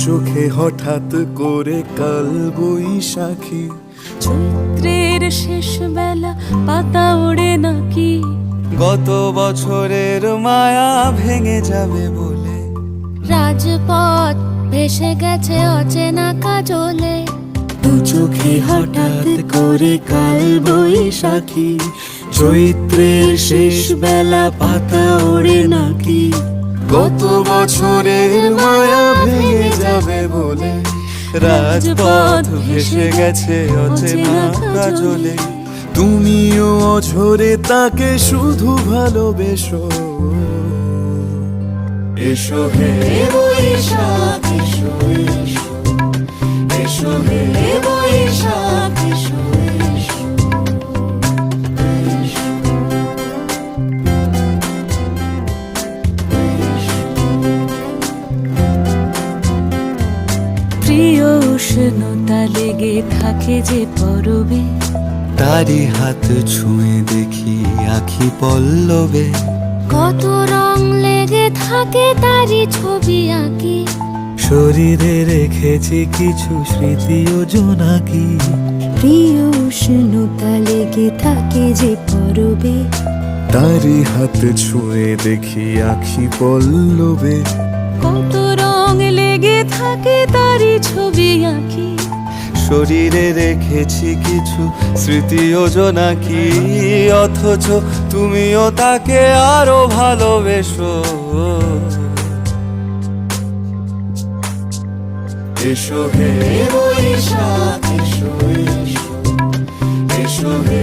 চোখে হঠাৎ করে কাল বৈশাখী, চৈত্রের শেষ বেলা পাতা ওড়ে নাকি, গত বছরের মায়া ভেঙে যাবে বলে, রাজপথ ভেসে গেছে অচেনা কাজলে। দু চোখে হঠাৎ করে কাল বৈশাখী, চৈত্রের শেষ বেলা পাতা ওড়ে নাকি, গত বছরের মায়া ভেঙে যাবে বলে, রাজপথ ভেসে গেছে অচেনা কাজলে। তুমিও অঝরে তাকে শুধু ভালোবেসো, এসো হে বৈশাখ এসো এসো, এসো হে বৈশাখ এসো এসো, এসো। প্রিয় উষ্ণতা লেগে থাকে যে পরবে, তারি হাত ছুঁয়ে দেখি আখি পল্লবে, কত রং লেগে থাকে তারই ছবি আঁকি, শরীরে রেখেছি কিছু স্মৃতি ও জোনাকি। প্রিয় উষ্ণতা লেগে থাকে যে পরবে, তারি হাত ছুঁয়ে দেখি আখি পল্লবে, কত রং লেগে থাকে তারই ছবি আঁকি, শরীরে রেখেছি কিছু স্মৃতি ও জোনাকি। অথচ তুমিও তাকে আরো ভালোবেসো, এসো হে বৈশাখ এসো এসো, এসো হে